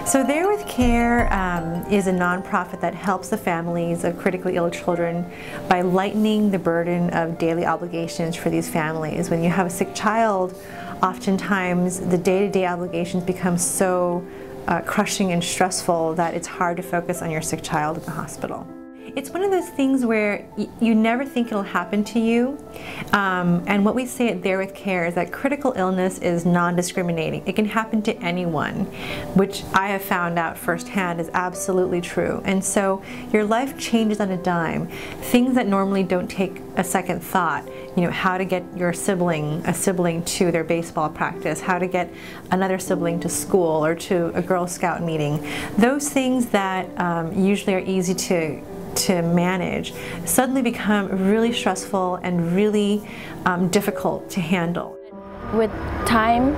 So There With Care is a nonprofit that helps the families of critically ill children by lightening the burden of daily obligations for these families. When you have a sick child, oftentimes the day-to-day obligations become so crushing and stressful that it's hard to focus on your sick child in the hospital. It's one of those things where you never think it'll happen to you, and what we say at There With Care is that critical illness is non-discriminating. It can happen to anyone, which I have found out firsthand is absolutely true. And so your life changes on a dime. Things that normally don't take a second thought, you know, how to get your sibling, a sibling to their baseball practice, how to get another sibling to school or to a Girl Scout meeting. Those things that usually are easy to manage suddenly become really stressful and really difficult to handle. With time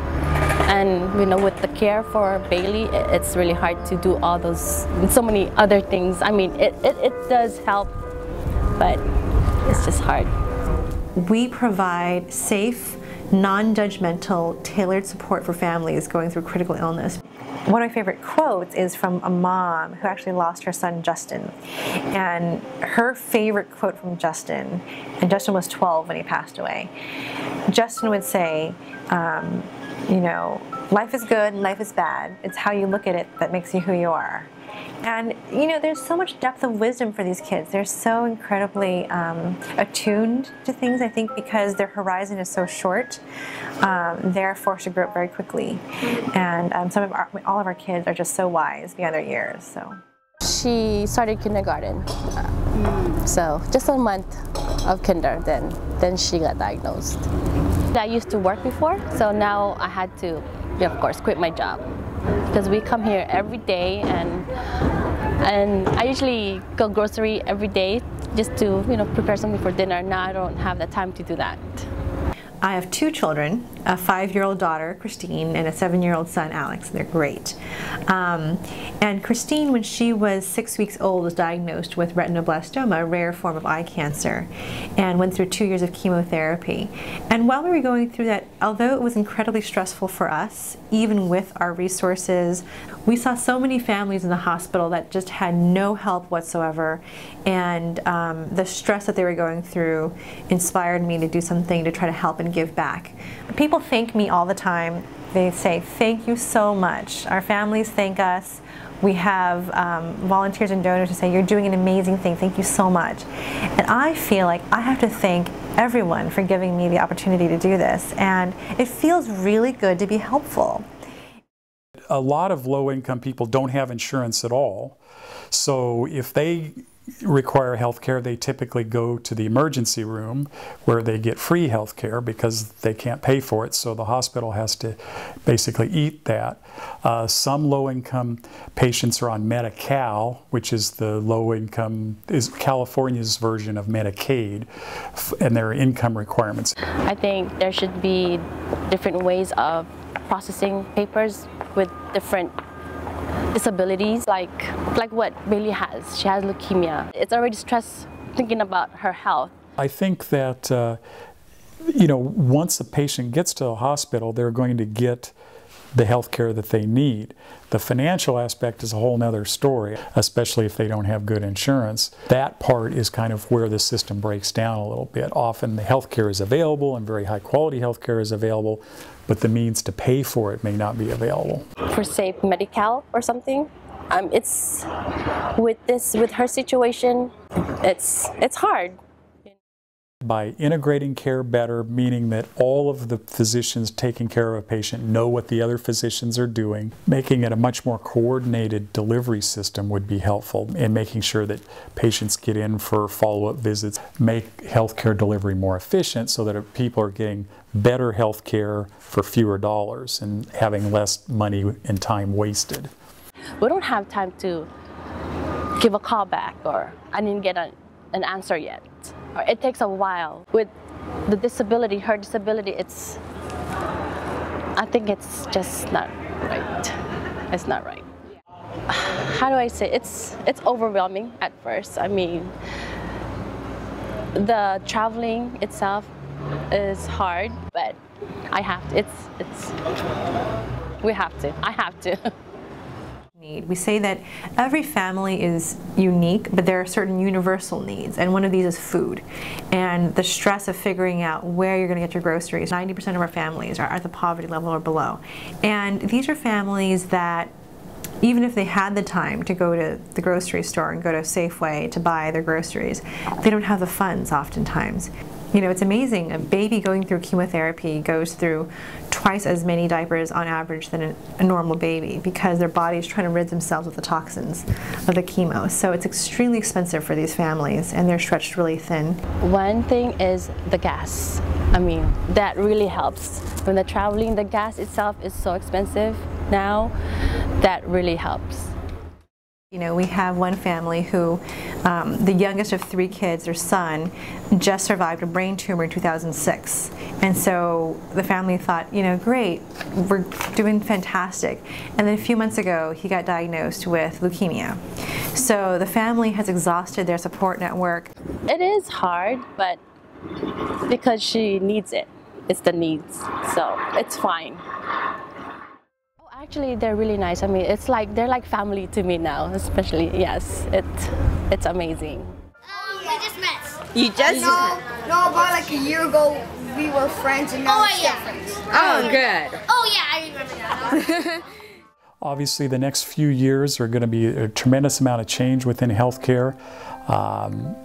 and with the care for Bailey, it's really hard to do all those, so many other things. I mean, it does help, but it's just hard. We provide safe, non-judgmental, tailored support for families going through critical illness. One of my favorite quotes is from a mom who actually lost her son Justin. And her favorite quote from Justin, and Justin was 12 when he passed away, Justin would say, you know, life is good and life is bad. It's how you look at it that makes you who you are. And you know, there's so much depth of wisdom for these kids. They're so incredibly attuned to things, I think, because their horizon is so short. They're forced to grow up very quickly. And all of our kids are just so wise beyond their years. So she started kindergarten, so just a month of kinder, then she got diagnosed. I used to work before, so now I had to, of course, quit my job. Because we come here every day, and I usually go grocery every day just to prepare something for dinner. Now I don't have the time to do that. I have two children, a 5-year-old daughter, Christine, and a 7-year-old son, Alex. They're great. And Christine, when she was 6 weeks old, was diagnosed with retinoblastoma, a rare form of eye cancer, and went through 2 years of chemotherapy. And while we were going through that, although it was incredibly stressful for us, even with our resources, we saw so many families in the hospital that just had no help whatsoever, and the stress that they were going through inspired me to do something to try to help and give back. People thank me all the time. They say, thank you so much. Our families thank us. We have volunteers and donors who say, you're doing an amazing thing, thank you so much. And I feel like I have to thank everyone for giving me the opportunity to do this, and it feels really good to be helpful. A lot of low-income people don't have insurance at all, so if they require health care, they typically go to the emergency room where they get free health care because they can't pay for it, so the hospital has to basically eat that. Some low-income patients are on Medi-Cal, which is the low-income, is California's version of Medicaid, and there are income requirements. I think there should be different ways of processing papers with different disabilities, like what Bailey has. She has leukemia. It's already stress thinking about her health. I think that once a patient gets to the hospital, they're going to get the health care that they need. The financial aspect is a whole nother story, especially if they don't have good insurance. That part is kind of where the system breaks down a little bit. Often the health care is available and very high quality health care is available, but the means to pay for it may not be available. For say Medi-Cal or something, it's with her situation, it's hard. By integrating care better, meaning that all of the physicians taking care of a patient know what the other physicians are doing, making it a much more coordinated delivery system would be helpful, and making sure that patients get in for follow-up visits, make healthcare delivery more efficient so that people are getting better health care for fewer dollars and having less money and time wasted. We don't have time to give a call back, or I didn't get an answer yet. Or it takes a while. With the disability, her disability, I think it's just not right. It's not right. How do I say? It's overwhelming at first. I mean, the traveling itself is hard, but I have to. I have to. We say that every family is unique, but there are certain universal needs, and one of these is food. And the stress of figuring out where you're going to get your groceries. 90% of our families are at the poverty level or below. And these are families that, even if they had the time to go to the grocery store and go to Safeway to buy their groceries, they don't have the funds oftentimes. You know, it's amazing. A baby going through chemotherapy goes through twice as many diapers on average than a normal baby, because their body is trying to rid themselves of the toxins of the chemo. So it's extremely expensive for these families, and they're stretched really thin. One thing is the gas. I mean, that really helps. When they're traveling, the gas itself is so expensive now. That really helps. You know, we have one family who, the youngest of 3 kids, their son, just survived a brain tumor in 2006. And so the family thought, you know, great, we're doing fantastic. And then a few months ago, he got diagnosed with leukemia. So the family has exhausted their support network. It is hard, but because she needs it. It's the needs, so it's fine. Actually, they're really nice. I mean, it's like they're like family to me now, especially. Yes, it's amazing. We just met. You just? No, about like a year ago, we were friends, and now we're still friends. Oh, good. Oh yeah, I remember that. Obviously, the next few years are going to be a tremendous amount of change within healthcare.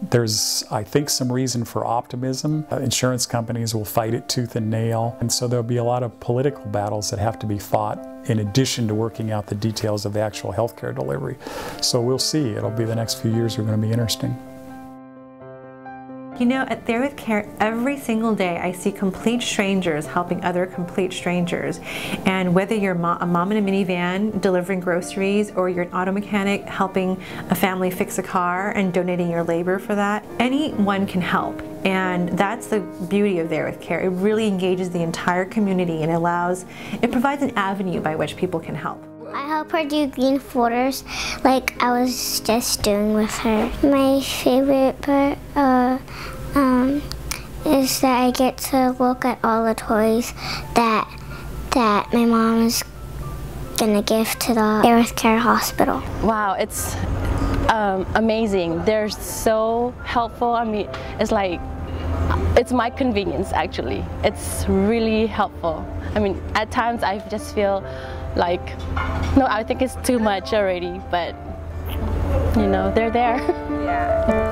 There's, I think, some reason for optimism. Insurance companies will fight it tooth and nail, and so there'll be a lot of political battles that have to be fought in addition to working out the details of the actual healthcare delivery. So we'll see. It'll be the next few years are going to be interesting. You know, at There With Care, every single day I see complete strangers helping other complete strangers. And whether you're a mom in a minivan delivering groceries, or you're an auto mechanic helping a family fix a car and donating your labor for that, anyone can help. And that's the beauty of There With Care. It really engages the entire community and it provides an avenue by which people can help. I help her do green folders like I was just doing with her. My favorite part is that I get to look at all the toys that my mom is gonna give to the There With Care hospital. Wow, it's amazing. They're so helpful. I mean, it's like, it's my convenience actually. It's really helpful. I mean, at times I just feel like, no, I think it's too much already, but you know, they're there. Yeah.